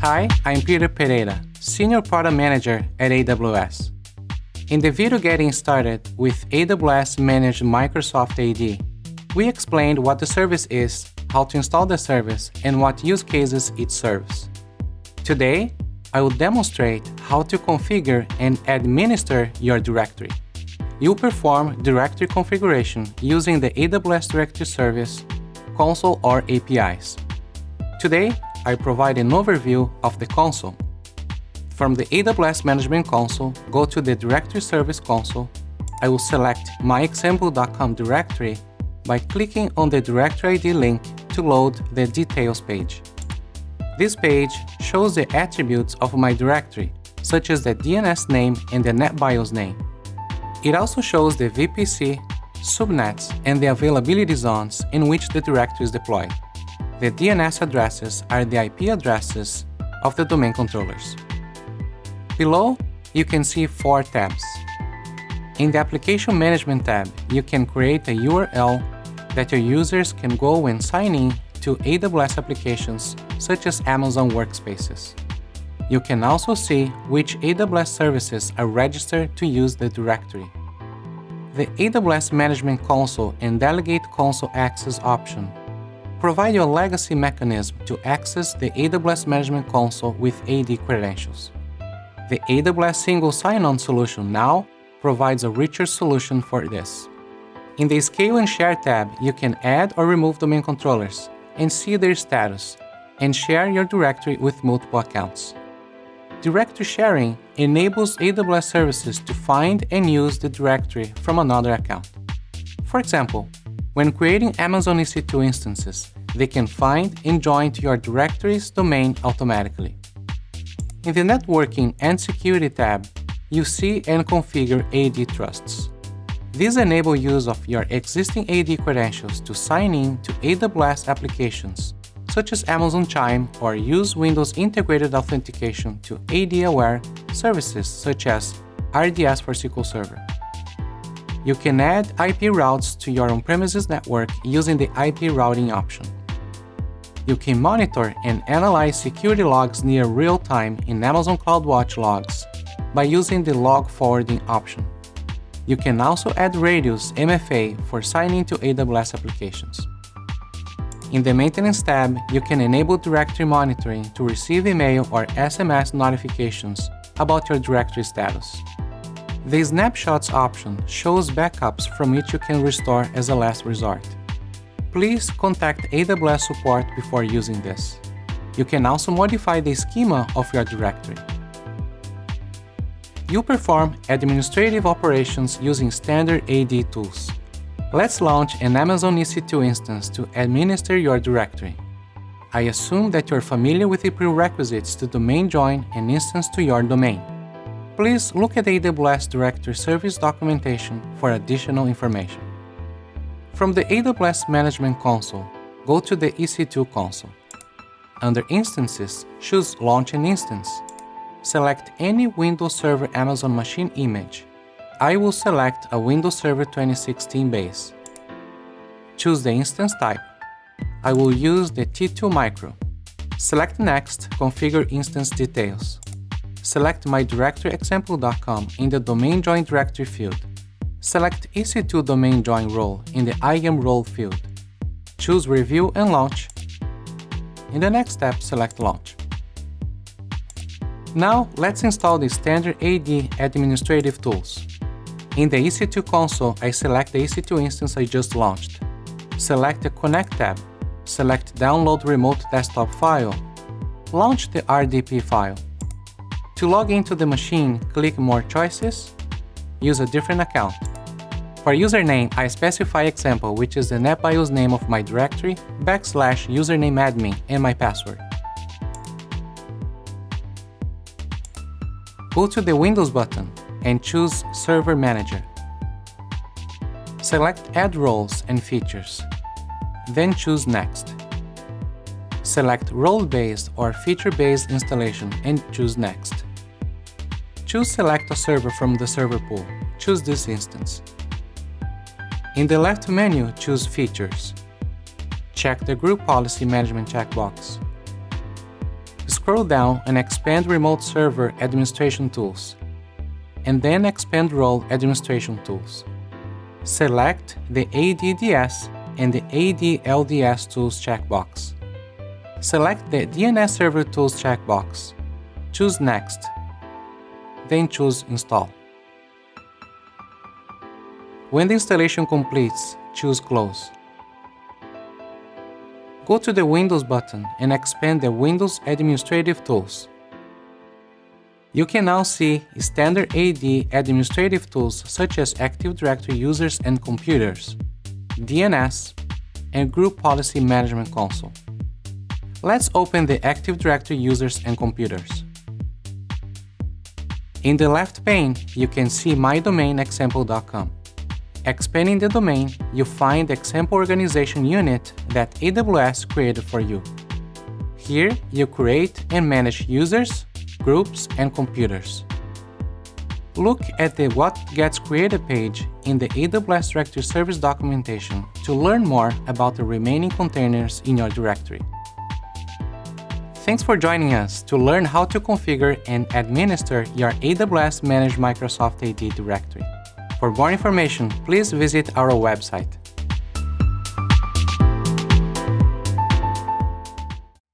Hi, I'm Peter Pereira, Senior Product Manager at AWS. In the video getting started with AWS Managed Microsoft AD, we explained what the service is, how to install the service, and what use cases it serves. Today, I will demonstrate how to configure and administer your directory. You'll perform directory configuration using the AWS Directory Service, console, or APIs. Today, I provide an overview of the console. From the AWS Management Console, go to the Directory Service console. I will select myexample.com directory by clicking on the Directory ID link to load the Details page. This page shows the attributes of my directory, such as the DNS name and the NetBIOS name. It also shows the VPC, subnets, and the availability zones in which the directory is deployed. The DNS addresses are the IP addresses of the domain controllers. Below, you can see 4 tabs. In the Application Management tab, you can create a URL that your users can go and sign in to AWS applications such as Amazon Workspaces. You can also see which AWS services are registered to use the directory. The AWS Management Console and Delegate Console Access option provide you a legacy mechanism to access the AWS Management Console with AD credentials. The AWS Single Sign-On solution now provides a richer solution for this. In the Scale and Share tab, you can add or remove domain controllers and see their status, and share your directory with multiple accounts. Directory sharing enables AWS services to find and use the directory from another account. For example, when creating Amazon EC2 instances, they can find and join to your directory's domain automatically. In the Networking and Security tab, you see and configure AD trusts. These enable use of your existing AD credentials to sign in to AWS applications, such as Amazon Chime, or use Windows Integrated Authentication to AD-aware services such as RDS for SQL Server. You can add IP routes to your on-premises network using the IP routing option. You can monitor and analyze security logs near real-time in Amazon CloudWatch logs by using the log forwarding option. You can also add Radius MFA for signing to AWS applications. In the Maintenance tab, you can enable directory monitoring to receive email or SMS notifications about your directory status. The Snapshots option shows backups from which you can restore as a last resort. Please contact AWS support before using this. You can also modify the schema of your directory. You perform administrative operations using standard AD tools. Let's launch an Amazon EC2 instance to administer your directory. I assume that you're familiar with the prerequisites to domain join an instance to your domain. Please look at AWS Directory Service documentation for additional information. From the AWS Management Console, go to the EC2 console. Under Instances, choose Launch an Instance. Select any Windows Server Amazon machine image. I will select a Windows Server 2016 base. Choose the instance type. I will use the T2 Micro. Select Next, configure instance details. Select mydirectoryexample.com in the Domain Join Directory field. Select EC2 Domain Join Role in the I am Role field. Choose Review and Launch. In the next step, select Launch. Now, let's install the standard AD administrative tools. In the EC2 console, I select the EC2 instance I just launched. Select the Connect tab. Select Download Remote Desktop File. Launch the RDP file. To log into the machine, click More Choices. Use a different account. For username, I specify example, which is the NetBIOS name of my directory, /usernameadmin, and my password. Go to the Windows button and choose Server Manager. Select Add Roles and Features. Then choose Next. Select Role-Based or Feature-Based Installation and choose Next. Choose Select a server from the server pool. Choose this instance. In the left menu, choose Features. Check the Group Policy Management checkbox. scroll down and expand Remote Server Administration Tools, and then expand Role Administration Tools. Select the ADDS and the ADLDS Tools checkbox. Select the DNS Server Tools checkbox. Choose Next. Then choose Install. When the installation completes, choose Close. Go to the Windows button and expand the Windows Administrative Tools. You can now see standard AD administrative tools such as Active Directory Users and Computers, DNS, and Group Policy Management Console. Let's open the Active Directory Users and Computers. In the left pane, you can see mydomainexample.com. Expanding the domain, you find the example organization unit that AWS created for you. Here, you create and manage users, groups, and computers. Look at the What Gets Created page in the AWS Directory Service documentation to learn more about the remaining containers in your directory. Thanks for joining us to learn how to configure and administer your AWS Managed Microsoft AD directory. For more information, please visit our website.